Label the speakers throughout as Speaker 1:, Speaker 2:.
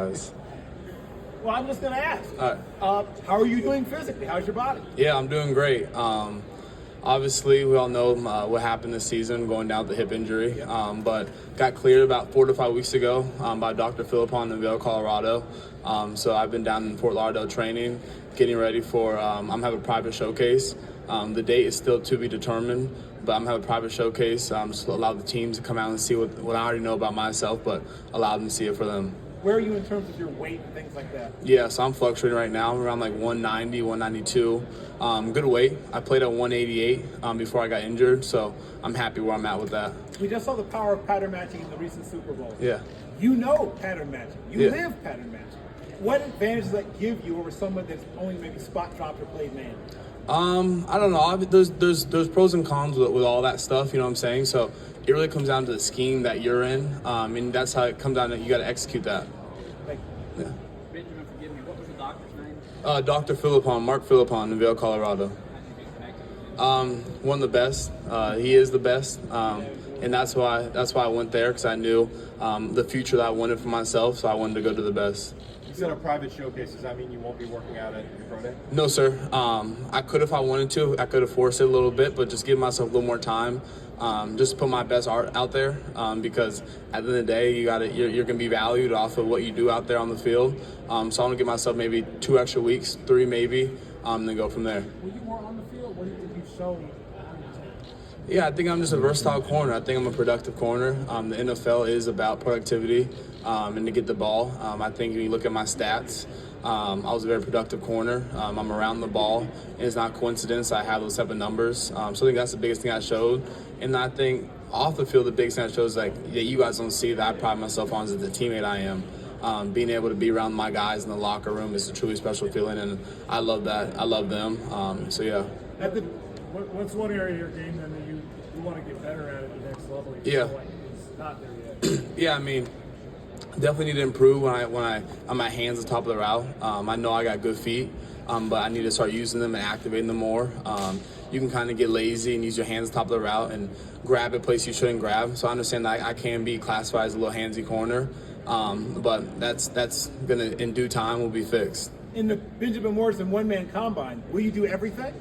Speaker 1: guys.
Speaker 2: Well, I'm just going to ask.
Speaker 1: All right.
Speaker 2: How are you doing physically? How's your body?
Speaker 1: Yeah, I'm doing great. Obviously, we all know what happened this season, going down with the hip injury, but got cleared about 4 to 5 weeks ago by Dr. Philippon in Vail, Colorado. So I've been down in Fort Lauderdale training, getting ready for, I'm having a private showcase. The date is still to be determined, but I'm having a private showcase. Just allow the teams to come out and see what I already know about myself, but allow them to see it for them.
Speaker 2: Where are you in terms of your weight and things like that?
Speaker 1: Yeah, so I'm fluctuating right now. I'm around like 190, 192. Good weight. I played at 188 before I got injured, so I'm happy where I'm at with that.
Speaker 2: We just saw the power of pattern matching in the recent Super Bowl.
Speaker 1: Yeah.
Speaker 2: You know pattern matching. You
Speaker 1: Yeah.
Speaker 2: live pattern matching. What advantage does that give you over someone that's only maybe spot dropped or played man?
Speaker 1: I don't know. There's pros and cons with all that stuff, you know what I'm saying? So it really comes down to the scheme that you're in, and that's how it comes down to you got to execute that.
Speaker 2: Like,
Speaker 1: Yeah.
Speaker 3: Benjamin, forgive me, what was the doctor's name?
Speaker 1: Dr. Philippon, Mark Philippon in Vail, Colorado. One of the best. He is the best, and that's why I went there, because I knew the future that I wanted for myself, so I wanted to go to the best.
Speaker 4: You said a private showcase. Does that mean you won't be working out at your pro day?
Speaker 1: No, sir. I could if I wanted to. I could have forced it a little bit, but just give myself a little more time. Just put my best art out there, because at the end of the day, you're gonna be valued off of what you do out there on the field. So I'm gonna give myself maybe 2 extra weeks, 3 maybe, then go from there.
Speaker 2: were you more on the field? What do you think you showed?
Speaker 1: Yeah, I think I'm just a versatile corner. I think I'm a productive corner. The NFL is about productivity and to get the ball. I think when you look at my stats, I was a very productive corner. I'm around the ball, and it's not coincidence I have those type of numbers. So I think that's the biggest thing I showed. And I think off the field, the biggest thing I showed is you guys don't see that I pride myself on as the teammate I am. Being able to be around my guys in the locker room is a truly special feeling, and I love that. I love them. So yeah.
Speaker 2: What's one area of your game then that you want to get better at the next level?
Speaker 1: Yeah.
Speaker 2: Like it's not there yet.
Speaker 1: Yeah, I mean, definitely need to improve when I on my hands at the top of the route. I know I got good feet, but I need to start using them and activating them more. You can kind of get lazy and use your hands at the top of the route and grab a place you shouldn't grab. So I understand that I can be classified as a little handsy corner, but that's gonna in due time will be fixed.
Speaker 2: In the Benjamin Morrison one-man combine, will you do everything?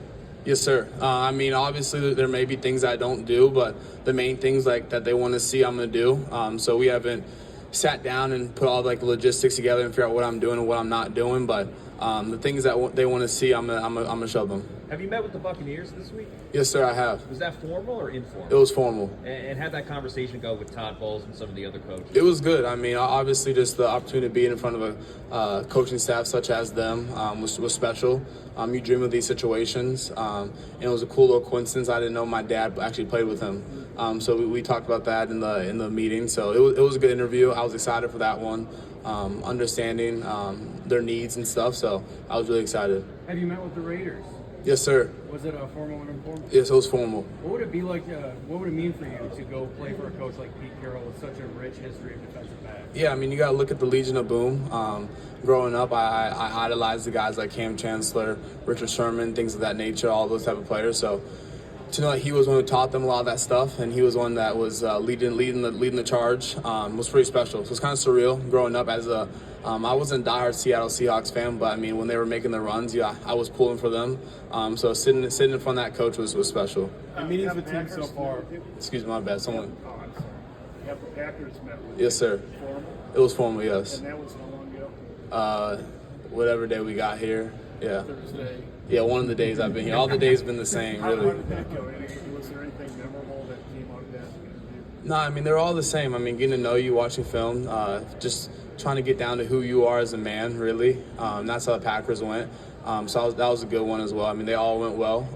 Speaker 1: Yes, sir. I mean, obviously there may be things I don't do, but the main things like that they want to see, I'm going to do. So we haven't sat down and put all like the logistics together and figure out what I'm doing and what I'm not doing. But the things that they want to see, I'm gonna show them.
Speaker 3: Have you met with the Buccaneers this week?
Speaker 1: Yes, sir. I have.
Speaker 3: Was that formal or informal?
Speaker 1: It was formal.
Speaker 3: And how'd that conversation go with Todd Bowles and some of the other coaches?
Speaker 1: It was good. I mean, obviously, just the opportunity to be in front of a coaching staff such as them was special. You dream of these situations, and it was a cool little coincidence. I didn't know my dad actually played with him, so we talked about that in the meeting. So it was a good interview. I was excited for that one, understanding their needs and stuff. So I was really excited.
Speaker 5: Have you met with the Raiders?
Speaker 1: Yes, sir.
Speaker 5: Was it a formal and informal?
Speaker 1: Yes, it was formal.
Speaker 5: What would it be like? What would it mean for you to go play for a coach like Pete Carroll with such a rich history of defensive backs?
Speaker 1: Yeah, I mean, you got to look at the Legion of Boom. Growing up, I idolized the guys like Cam Chancellor, Richard Sherman, things of that nature, all those type of players. So to know that he was one who taught them a lot of that stuff, and he was one that was leading the charge was pretty special. So it's kind of surreal growing up as a. I wasn't a diehard Seattle Seahawks fan, but I mean, when they were making the runs, yeah, I was pulling for them. So sitting in front of that coach was special.
Speaker 4: The meetings with teams so far.
Speaker 1: Excuse me, my bad. Someone.
Speaker 2: Oh, I'm sorry. Have the Packers met with
Speaker 1: Yes, sir.
Speaker 2: formal?
Speaker 1: It was formal, yes.
Speaker 2: And that was how long ago?
Speaker 1: Whatever day we got here, yeah.
Speaker 2: Thursday.
Speaker 1: Yeah, one of the days I've been here. All the days been the same,
Speaker 2: How
Speaker 1: really.
Speaker 2: did that go? Was there anything memorable that came out of that interview?
Speaker 1: No, I mean, they're all the same. I mean, getting to know you, watching film, just trying to get down to who you are as a man, really. That's how the Packers went. So that was a good one as well. I mean, they all went well.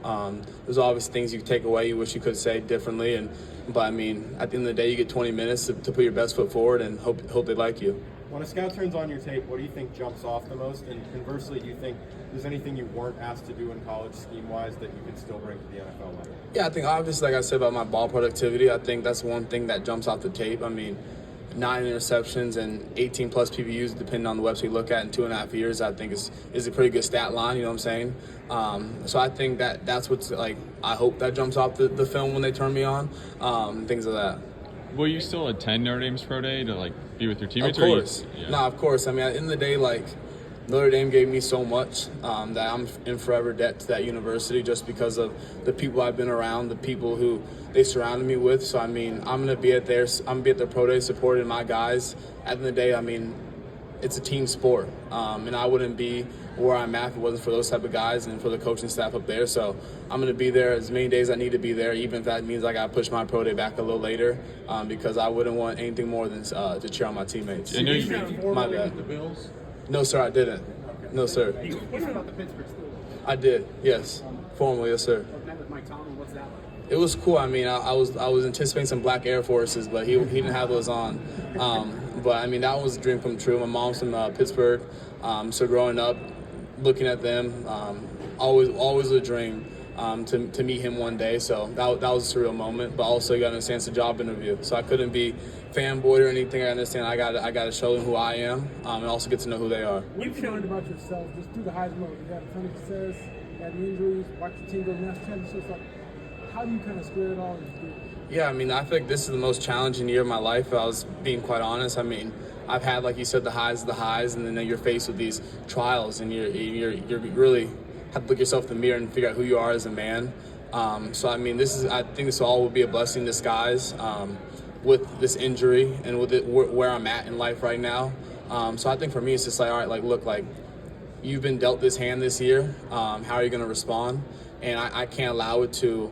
Speaker 1: There's always things you could take away you wish you could say differently. But, I mean, at the end of the day, you get 20 minutes to put your best foot forward and hope they like you.
Speaker 4: When a scout turns on your tape, what do you think jumps off the most? And conversely, do you think there's anything you weren't asked to do in college scheme-wise that you can still bring to the NFL level?
Speaker 1: Yeah, I think obviously, like I said about my ball productivity, I think that's one thing that jumps off the tape. I mean, 9 interceptions and 18 plus PBUs, depending on the website you look at, in 2.5 years, I think is a pretty good stat line. You know what I'm saying? So I think that's what's like. I hope that jumps off the film when they turn me on. Things of that.
Speaker 6: will you still attend Notre Dame's pro day to like be with your teammates?
Speaker 1: Of course. No, of course. I mean, at the end of the day, like, Notre Dame gave me so much that I'm in forever debt to that university just because of the people I've been around, the people who they surrounded me with. So, I mean, I'm gonna be at their pro day supporting my guys. At the end of the day, I mean, it's a team sport, and I wouldn't be where I'm at if it wasn't for those type of guys and for the coaching staff up there. So I'm going to be there as many days I need to be there, even if that means I got to push my pro day back a little later, because I wouldn't want anything more than to cheer on my teammates.
Speaker 6: I know
Speaker 1: My bad.
Speaker 5: The Bills.
Speaker 1: No, sir, I didn't. No, sir.
Speaker 7: What about the Pittsburgh Steelers?
Speaker 1: I did. Yes, formally, yes, sir.
Speaker 7: Met with Mike Tomlin. What's that like?
Speaker 1: It was cool. I mean, I was anticipating some black Air Forces, but he didn't have those on. But I mean, that was a dream come true. My mom's from Pittsburgh, so growing up, looking at them, always a dream to meet him one day. So that was a surreal moment. But also, you got to understand it's a job interview, so I couldn't be fanboyed or anything. I understand I got to show them who I am, and also get to know who they are.
Speaker 7: What have you learned about yourself just through the highs and lows? You had a ton of success, you had the injuries, watched your team go to national championships. Like, how do you kind of square it all?
Speaker 1: Yeah, I mean, I think this is the most challenging year of my life, if I was being quite honest. I mean, I've had, like you said, the highs, and then you're faced with these trials, and you're really have to look yourself in the mirror and figure out who you are as a man. So, I mean, I think this all will be a blessing in disguise with this injury and with it where I'm at in life right now. So I think for me, it's just like, all right, like, look, like, you've been dealt this hand this year. How are you going to respond? And I can't allow it to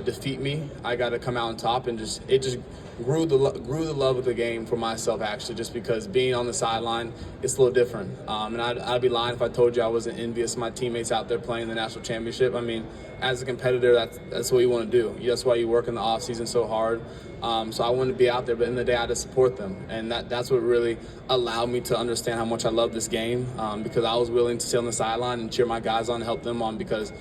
Speaker 1: defeat me. I got to come out on top, and it just grew the love of the game for myself, actually, just because being on the sideline, it's a little different. And I'd be lying if I told you I wasn't envious of my teammates out there playing the national championship. I mean, as a competitor, that's what you want to do. That's why you work in the off season so hard. So I wanted to be out there, but in the day I had to support them, and that's what really allowed me to understand how much I love this game, because I was willing to sit on the sideline and cheer my guys on and help them on, because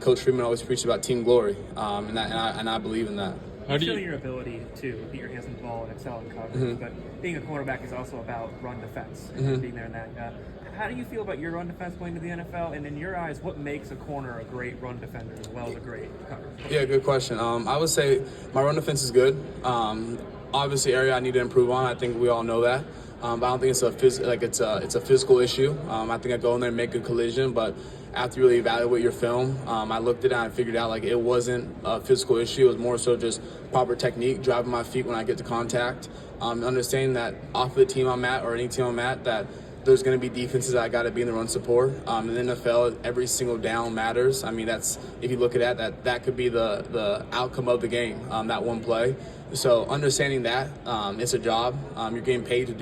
Speaker 1: Coach Freeman always preached about team glory, and I believe in that.
Speaker 8: You've shown your ability to get your hands on the ball and excel in coverage, but being a cornerback is also about run defense, and being there in that. How do you feel about your run defense going to the NFL? And in your eyes, what makes a corner a great run defender as well as a great cover?
Speaker 1: Yeah, good question. I would say my run defense is good. Obviously, area I need to improve on. I think we all know that. But I don't think it's a physical issue. I think I go in there and make a collision, but after you really evaluate your film, I looked at it and I figured out like it wasn't a physical issue. It was more so just proper technique, driving my feet when I get to contact, understanding that off of the team I'm at or any team I'm at, that there's going to be defenses that I got to be in the run support. In the NFL, every single down matters. I mean, that's, if you look at that could be the outcome of the game, that one play. So understanding that, it's a job. You're getting paid to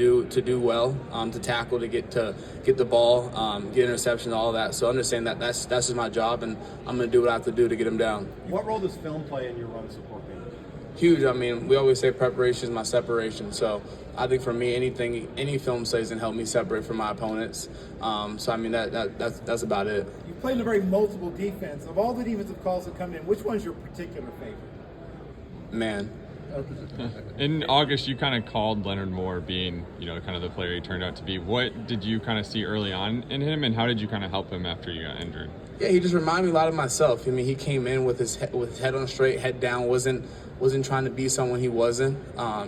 Speaker 1: do well, to tackle, to get the ball, get interceptions, all of that. So understand that that's just my job, and I'm going to do what I have to do to get them down.
Speaker 4: What role does film play in your run support game?
Speaker 1: Huge. I mean, we always say preparation is my separation. So I think for me, any film studies can help me separate from my opponents. So I mean, that's about it.
Speaker 2: You played in a very multiple defense. Of all the defensive calls that come in, which one's your particular favorite?
Speaker 1: Man.
Speaker 6: In August, you kind of called Leonard Moore being, kind of the player he turned out to be. What did you kind of see early on in him, and how did you kind of help him after you got injured?
Speaker 1: Yeah, he just reminded me a lot of myself. I mean, he came in with his head on straight, head down, wasn't trying to be someone he wasn't.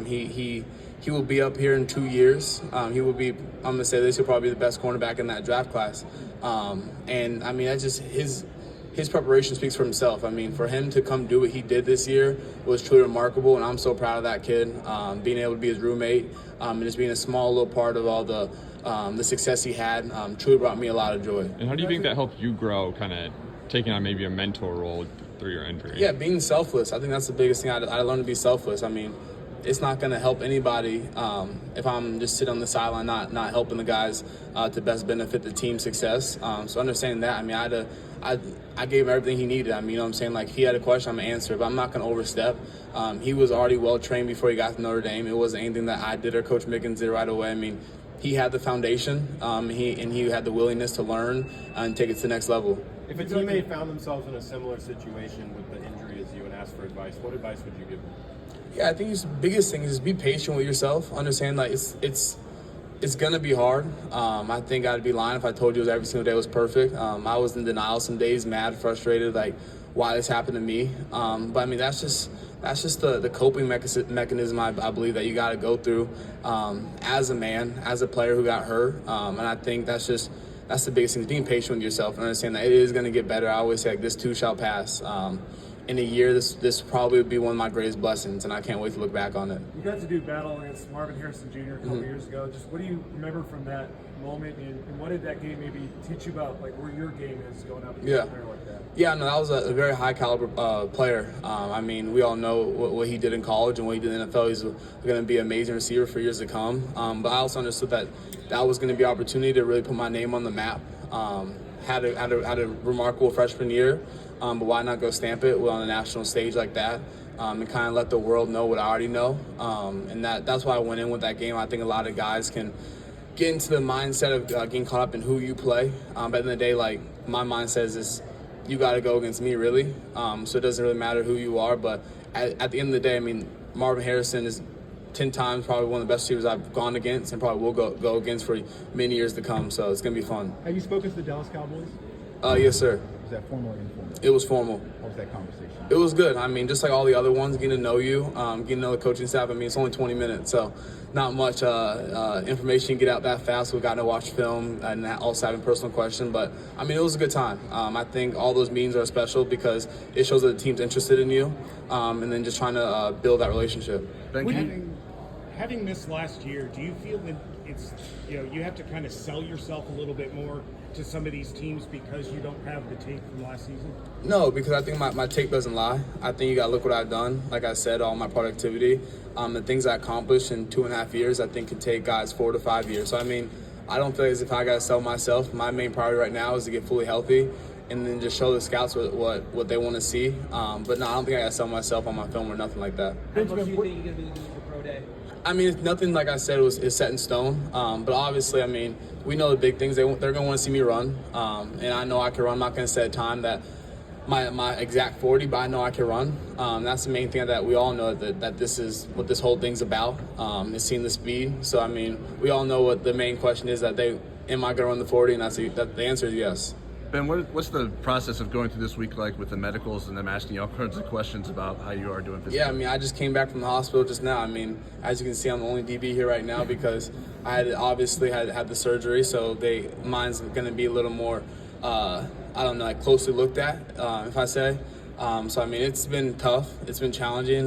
Speaker 1: He will be up here in 2 years. He will be, I'm going to say this, he'll probably be the best cornerback in that draft class. And, I mean, that's just his preparation speaks for himself. I mean, for him to come do what he did this year was truly remarkable, and I'm so proud of that kid. Being able to be his roommate and just being a small little part of all the success he had truly brought me a lot of joy.
Speaker 6: And how do you think that helped you grow, kind of taking on maybe a mentor role through your injury?
Speaker 1: Yeah, being selfless. I think that's the biggest thing. I learned to be selfless. I mean, it's not going to help anybody if I'm just sitting on the sideline, not helping the guys to best benefit the team's success. So understanding that, I mean, I gave him everything he needed. I mean, you know what I'm saying? Like, he had a question, I'm going to answer it, but I'm not going to overstep. He was already well-trained before he got to Notre Dame. It wasn't anything that I did or Coach Mickens did right away. I mean, he had the foundation, he had the willingness to learn and take it to the next level.
Speaker 4: If a teammate found themselves in a similar situation with the injury as you and asked for advice, what advice would you give them?
Speaker 1: Yeah, I think the biggest thing is be patient with yourself. Understand that it's gonna be hard. I think I'd be lying if I told you every single day was perfect. I was in denial some days, mad, frustrated, like why this happened to me. But I mean, that's that's just the coping mechanism I believe that you got to go through as a man, as a player who got hurt. And I think that's the biggest thing, being patient with yourself and understand that it is going to get better. I always say, like, this too shall pass. In a year, this probably would be one of my greatest blessings, and I can't wait to look back on it.
Speaker 5: You got to do battle against Marvin Harrison Jr. a couple years ago. Just what do you remember from that moment, and what did that game maybe teach you about, like, where your game is going up against a player like that?
Speaker 1: Yeah, no, that was a very high caliber player. I mean, we all know what he did in college and what he did in the NFL. He's going to be an amazing receiver for years to come. But I also understood that was going to be an opportunity to really put my name on the map. Had a remarkable freshman year, but why not go stamp it on a national stage like that, and kind of let the world know what I already know. And that's why I went in with that game. I think a lot of guys can get into the mindset of getting caught up in who you play. But at the end of the day, like, my mindset is you got to go against me, really. So it doesn't really matter who you are. But at the end of the day, I mean, Marvin Harrison is 10 times probably one of the best receivers I've gone against and probably will go against for many years to come. So it's going to be fun.
Speaker 2: Have you spoken to the Dallas Cowboys?
Speaker 1: Yes, sir.
Speaker 2: Was that formal or informal?
Speaker 1: It was formal.
Speaker 2: What was that conversation?
Speaker 1: It was good. I mean, just like all the other ones, getting to know you, getting to know the coaching staff. I mean, it's only 20 minutes, so not much information get out that fast. We got to watch film and also having personal questions. But, I mean, it was a good time. I think all those meetings are special because it shows that the team's interested in you, and then just trying to build that relationship.
Speaker 9: Having missed last year, do you feel that it's, you have to kind of sell yourself a little bit more to some of these teams because you don't have the tape from last season?
Speaker 1: No, because I think my tape doesn't lie. I think you got to look what I've done. Like I said, all my productivity, the things I accomplished in 2.5 years, I think could take guys 4 to 5 years. So, I mean, I don't feel as if I got to sell myself. My main priority right now is to get fully healthy and then just show the scouts what they want to see. But no, I don't think I got to sell myself on my film or nothing like that.
Speaker 10: How much do you think you're going to be losing for pro day?
Speaker 1: I mean, it's nothing, like I said, is set in stone. But obviously, I mean, we know the big things. They're going to want to see me run. And I know I can run. I'm not going to set a time that my exact 40, but I know I can run. That's the main thing that we all know, that this is what this whole thing's about, is seeing the speed. So, I mean, we all know what the main question is, am I going to run the 40? And that the answer is yes.
Speaker 11: Ben, what's the process of going through this week like with the medicals and them asking you all kinds of questions about how you are doing physically?
Speaker 1: Yeah, I mean, I just came back from the hospital just now. I mean, as you can see, I'm the only DB here right now because I had obviously had the surgery, so mine's going to be a little more, I don't know, like closely looked at, if I say. So, I mean, it's been tough. It's been challenging.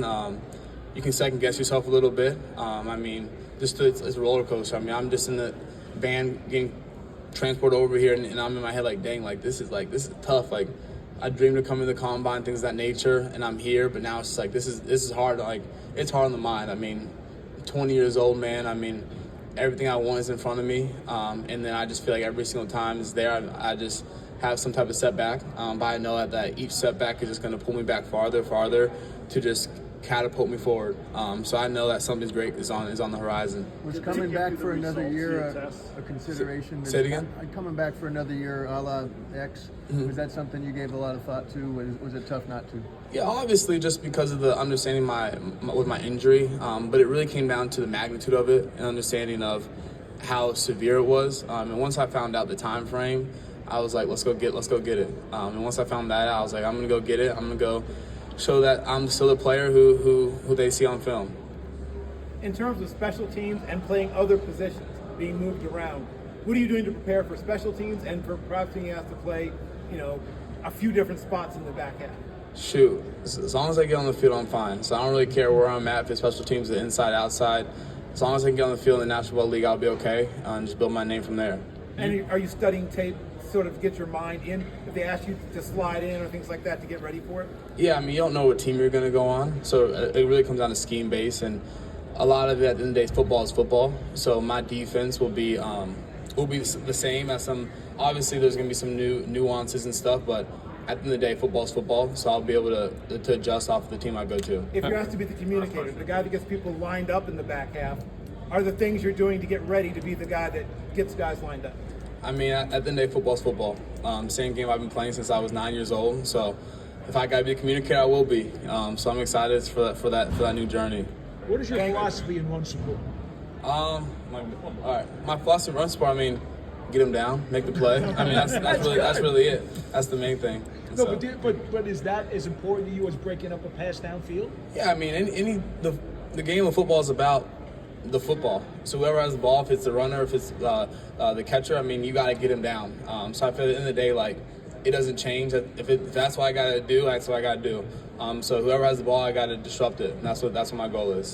Speaker 1: You can second guess yourself a little bit. I mean, it's a roller coaster. I mean, I'm just in the van getting transport over here, and I'm in my head like, dang, this is tough. Like, I dreamed of coming to the combine, things of that nature, and I'm here, but now it's just like this is hard. Like, it's hard on the mind. I mean, 20 years old, man. I mean, everything I want is in front of me, and then I just feel like every single time it's there, I just have some type of setback. But I know that each setback is just going to pull me back farther to just catapult me forward. So I know that something great is on the horizon.
Speaker 12: Was coming back for another year a consideration?
Speaker 1: Say it again?
Speaker 12: Coming back for another year a la X, was that something you gave a lot of thought to? Was it tough not to?
Speaker 1: Yeah, obviously just because of the understanding with my injury, but it really came down to the magnitude of it and understanding of how severe it was. And once I found out the time frame, I was like, let's go get it. And once I found that out, I was like, I'm gonna go get it. I'm gonna go show that I'm still the player who they see on film.
Speaker 2: In terms of special teams and playing other positions, being moved around, what are you doing to prepare for special teams and for perhaps being asked to play, a few different spots in the back half?
Speaker 1: Shoot, as long as I get on the field, I'm fine. So I don't really care where I'm at, if it's special teams, the inside, outside. As long as I can get on the field in the National Football League, I'll be okay, and just build my name from there.
Speaker 2: And are you studying tape sort of get your mind in, if they ask you to slide in or things like that, to get ready for it?
Speaker 1: Yeah, I mean, you don't know what team you're going to go on, so it really comes down to scheme base, and a lot of it at the end of the day, football is football. So my defense will be the same as some. Obviously, there's going to be some new nuances and stuff, but at the end of the day, football is football. So I'll be able to adjust off of the team I go to.
Speaker 2: If you're asked to be the communicator, the guy that gets people lined up in the back half, are the things you're doing to get ready to be the guy that gets guys lined up?
Speaker 1: I mean, at the end of the day, football's football. Same game I've been playing since I was 9 years old. So if I got to be a communicator, I will be. So I'm excited for that new journey.
Speaker 9: What is your philosophy in run support?
Speaker 1: All right. My philosophy in run support, I mean, get him down, make the play. I mean, that's really it. That's the main thing.
Speaker 13: No,
Speaker 1: So,
Speaker 13: but is that as important to you as breaking up a pass downfield?
Speaker 1: yeah, I mean, the game of football is about the football. So whoever has the ball, if it's the runner, if it's the catcher, I mean, you got to get him down. So I feel at the end of the day, like, it doesn't change. If that's what I got to do, that's what I got to do. So whoever has the ball, I got to disrupt it. And that's what my goal is.